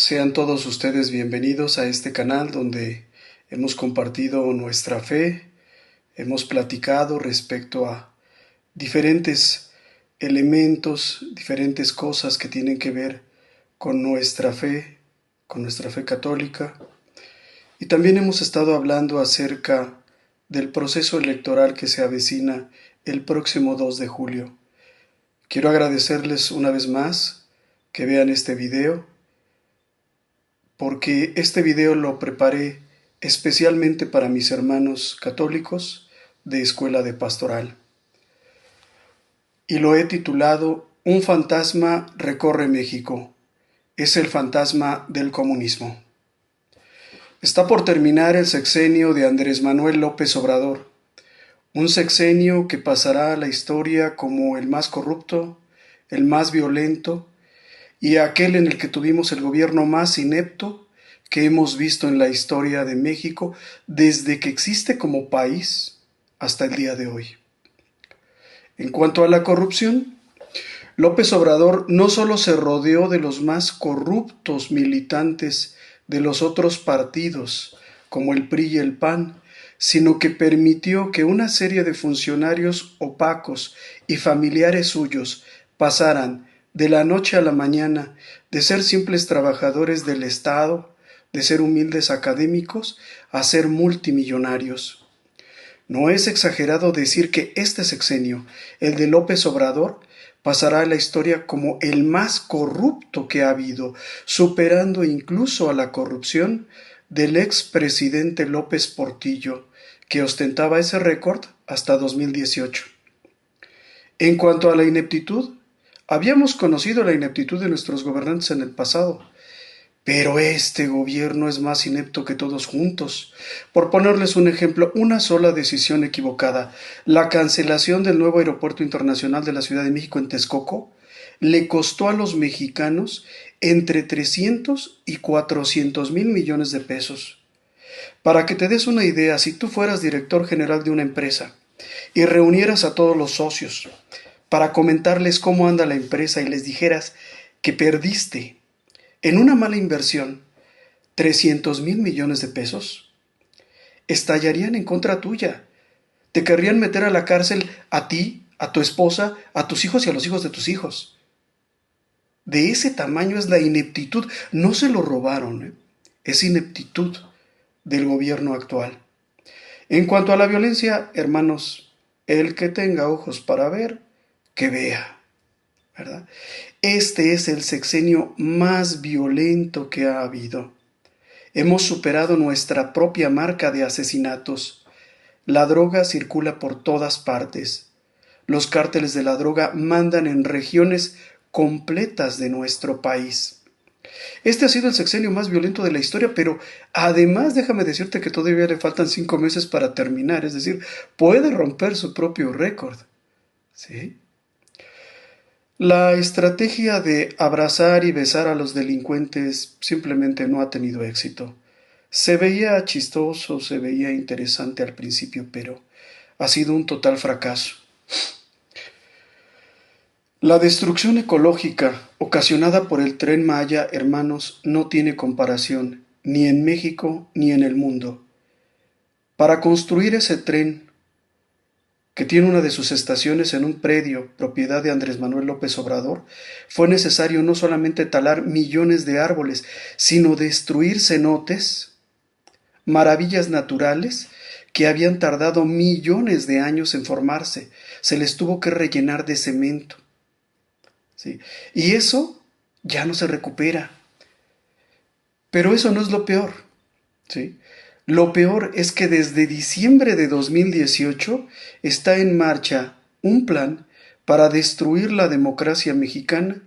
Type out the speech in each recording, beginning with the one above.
Sean todos ustedes bienvenidos a este canal donde hemos compartido nuestra fe, hemos platicado respecto a diferentes elementos, diferentes cosas que tienen que ver con nuestra fe católica. Y también hemos estado hablando acerca del proceso electoral que se avecina el próximo 2 de julio. Quiero agradecerles una vez más que vean este video, porque este video lo preparé especialmente para mis hermanos católicos de Escuela de Pastoral. Y lo he titulado Un fantasma recorre México. Es el fantasma del comunismo. Está por terminar el sexenio de Andrés Manuel López Obrador, un sexenio que pasará a la historia como el más corrupto, el más violento, y aquel en el que tuvimos el gobierno más inepto que hemos visto en la historia de México desde que existe como país hasta el día de hoy. En cuanto a la corrupción, López Obrador no solo se rodeó de los más corruptos militantes de los otros partidos, como el PRI y el PAN, sino que permitió que una serie de funcionarios opacos y familiares suyos pasaran de la noche a la mañana de ser simples trabajadores del Estado, de ser humildes académicos, a ser multimillonarios. No es exagerado decir que este sexenio, el de López Obrador, pasará a la historia como el más corrupto que ha habido, superando incluso a la corrupción del expresidente López Portillo, que ostentaba ese récord hasta 2018. En cuanto a la ineptitud, habíamos conocido la ineptitud de nuestros gobernantes en el pasado, pero este gobierno es más inepto que todos juntos. Por ponerles un ejemplo, una sola decisión equivocada, la cancelación del nuevo aeropuerto internacional de la Ciudad de México en Texcoco, le costó a los mexicanos entre 300 y 400 mil millones de pesos. Para que te des una idea, si tú fueras director general de una empresa y reunieras a todos los socios para comentarles cómo anda la empresa y les dijeras que perdiste en una mala inversión 300 mil millones de pesos, estallarían en contra tuya. Te querrían meter a la cárcel a ti, a tu esposa, a tus hijos y a los hijos de tus hijos. De ese tamaño es la ineptitud. No se lo robaron, es ineptitud del gobierno actual. En cuanto a la violencia, hermanos, el que tenga ojos para ver, que vea, ¿verdad? Este es el sexenio más violento que ha habido. Hemos superado nuestra propia marca de asesinatos. La droga circula por todas partes. Los cárteles de la droga mandan en regiones completas de nuestro país. Este ha sido el sexenio más violento de la historia, pero además déjame decirte que todavía le faltan 5 meses para terminar, es decir, puede romper su propio récord. ¿Sí? La estrategia de abrazar y besar a los delincuentes simplemente no ha tenido éxito. Se veía chistoso, se veía interesante al principio, pero ha sido un total fracaso. La destrucción ecológica ocasionada por el Tren Maya, hermanos, no tiene comparación, ni en México ni en el mundo. Para construir ese tren, que tiene una de sus estaciones en un predio propiedad de Andrés Manuel López Obrador, fue necesario no solamente talar millones de árboles, sino destruir cenotes, maravillas naturales que habían tardado millones de años en formarse. Se les tuvo que rellenar de cemento. ¿Sí? Y eso ya no se recupera. Pero eso no es lo peor. ¿Sí? Lo peor es que desde diciembre de 2018 está en marcha un plan para destruir la democracia mexicana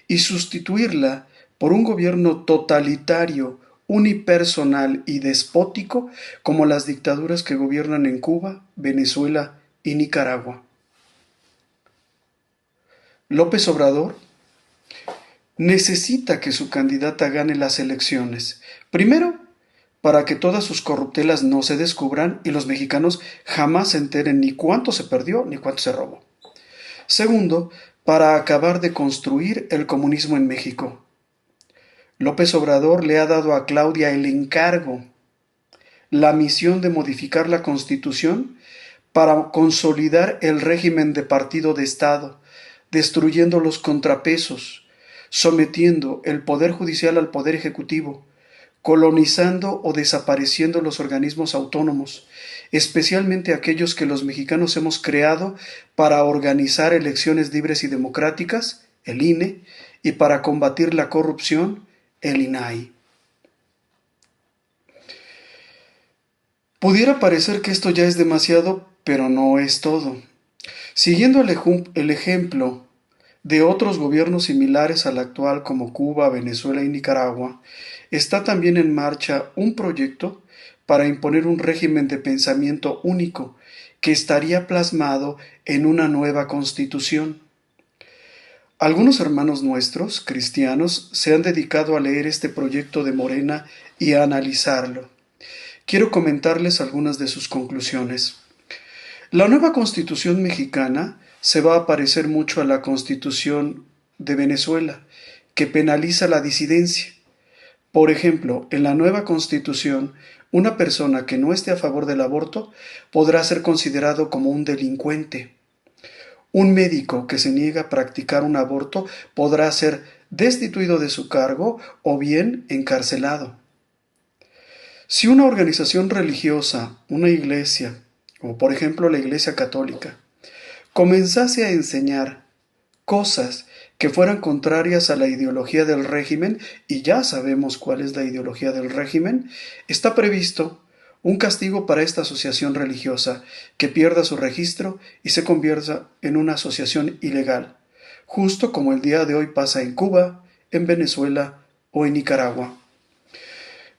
y sustituirla por un gobierno totalitario, unipersonal y despótico como las dictaduras que gobiernan en Cuba, Venezuela y Nicaragua. López Obrador necesita que su candidata gane las elecciones. Primero, para que todas sus corruptelas no se descubran y los mexicanos jamás se enteren ni cuánto se perdió ni cuánto se robó. Segundo, para acabar de construir el comunismo en México. López Obrador le ha dado a Claudia el encargo, la misión de modificar la Constitución para consolidar el régimen de partido de Estado, destruyendo los contrapesos, sometiendo el Poder Judicial al Poder Ejecutivo, colonizando o desapareciendo los organismos autónomos, especialmente aquellos que los mexicanos hemos creado para organizar elecciones libres y democráticas, el INE, y para combatir la corrupción, el INAI. Pudiera parecer que esto ya es demasiado, pero no es todo. Siguiendo el ejemplo de otros gobiernos similares al actual como Cuba, Venezuela y Nicaragua, está también en marcha un proyecto para imponer un régimen de pensamiento único que estaría plasmado en una nueva constitución. Algunos hermanos nuestros, cristianos, se han dedicado a leer este proyecto de Morena y a analizarlo. Quiero comentarles algunas de sus conclusiones. La nueva Constitución mexicana se va a parecer mucho a la Constitución de Venezuela, que penaliza la disidencia. Por ejemplo, en la nueva Constitución, una persona que no esté a favor del aborto podrá ser considerado como un delincuente. Un médico que se niega a practicar un aborto podrá ser destituido de su cargo o bien encarcelado. Si una organización religiosa, una iglesia, o por ejemplo la Iglesia Católica, comenzase a enseñar cosas que fueran contrarias a la ideología del régimen, y ya sabemos cuál es la ideología del régimen, está previsto un castigo para esta asociación religiosa que pierda su registro y se convierta en una asociación ilegal, justo como el día de hoy pasa en Cuba, en Venezuela o en Nicaragua.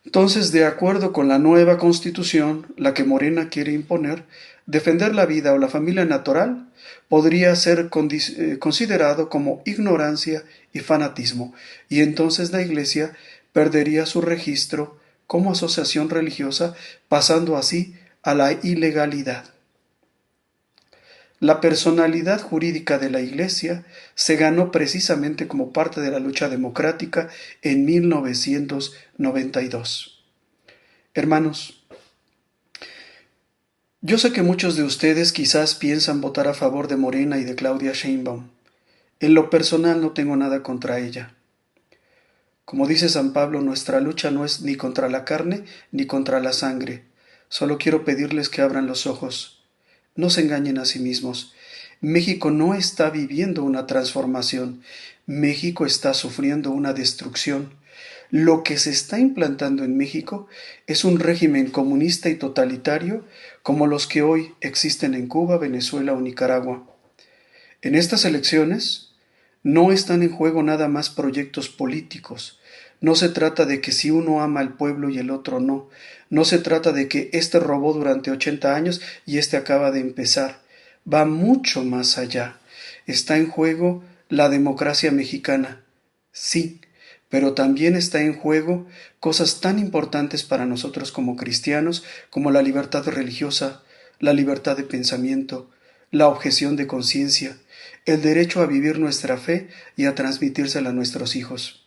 Entonces, de acuerdo con la nueva Constitución, la que Morena quiere imponer, defender la vida o la familia natural podría ser considerado como ignorancia y fanatismo, y entonces la Iglesia perdería su registro como asociación religiosa, pasando así a la ilegalidad. La personalidad jurídica de la Iglesia se ganó precisamente como parte de la lucha democrática en 1992. Hermanos, yo sé que muchos de ustedes quizás piensan votar a favor de Morena y de Claudia Sheinbaum. En lo personal no tengo nada contra ella. Como dice San Pablo, nuestra lucha no es ni contra la carne ni contra la sangre. Solo quiero pedirles que abran los ojos. No se engañen a sí mismos. México no está viviendo una transformación. México está sufriendo una destrucción. Lo que se está implantando en México es un régimen comunista y totalitario como los que hoy existen en Cuba, Venezuela o Nicaragua. En estas elecciones no están en juego nada más proyectos políticos. No se trata de que si uno ama al pueblo y el otro no. No se trata de que este robó durante 80 años y este acaba de empezar. Va mucho más allá. Está en juego la democracia mexicana. Sí, pero también está en juego cosas tan importantes para nosotros como cristianos como la libertad religiosa, la libertad de pensamiento, la objeción de conciencia, el derecho a vivir nuestra fe y a transmitírsela a nuestros hijos.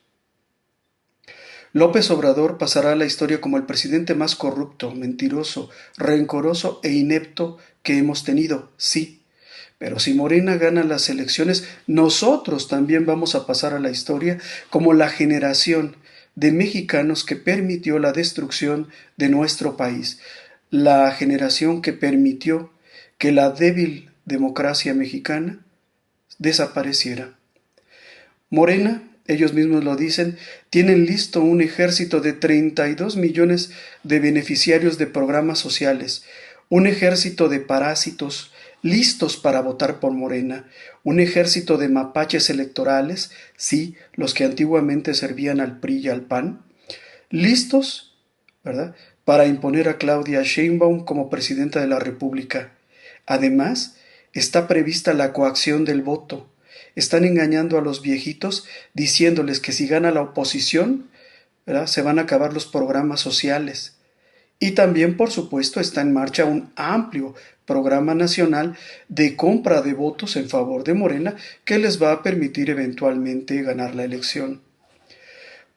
López Obrador pasará a la historia como el presidente más corrupto, mentiroso, rencoroso e inepto que hemos tenido, sí. Pero si Morena gana las elecciones, nosotros también vamos a pasar a la historia como la generación de mexicanos que permitió la destrucción de nuestro país, la generación que permitió que la débil democracia mexicana desapareciera. Morena, ellos mismos lo dicen, tienen listo un ejército de 32 millones de beneficiarios de programas sociales, un ejército de parásitos listos para votar por Morena, un ejército de mapaches electorales, sí, los que antiguamente servían al PRI y al PAN, listos, ¿verdad?, para imponer a Claudia Sheinbaum como presidenta de la República. Además, está prevista la coacción del voto. Están engañando a los viejitos diciéndoles que si gana la oposición, ¿verdad?, se van a acabar los programas sociales. Y también, por supuesto, está en marcha un amplio programa nacional de compra de votos en favor de Morena que les va a permitir eventualmente ganar la elección.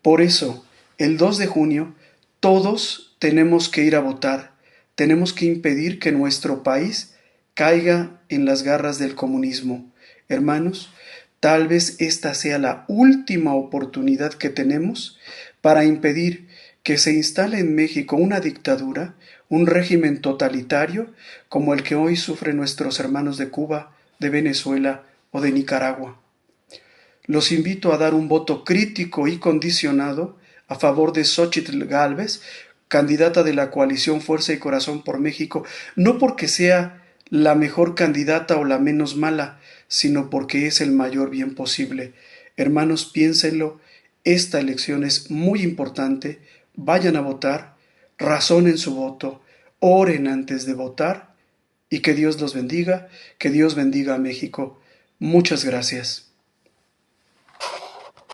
Por eso, el 2 de junio, todos tenemos que ir a votar. Tenemos que impedir que nuestro país caiga en las garras del comunismo. Hermanos, tal vez esta sea la última oportunidad que tenemos para impedir que se instale en México una dictadura, un régimen totalitario como el que hoy sufren nuestros hermanos de Cuba, de Venezuela o de Nicaragua. Los invito a dar un voto crítico y condicionado a favor de Xóchitl Gálvez, candidata de la coalición Fuerza y Corazón por México, no porque sea la mejor candidata o la menos mala, sino porque es el mayor bien posible. Hermanos, piénsenlo, esta elección es muy importante, vayan a votar, razonen su voto, oren antes de votar y que Dios los bendiga, que Dios bendiga a México. Muchas gracias.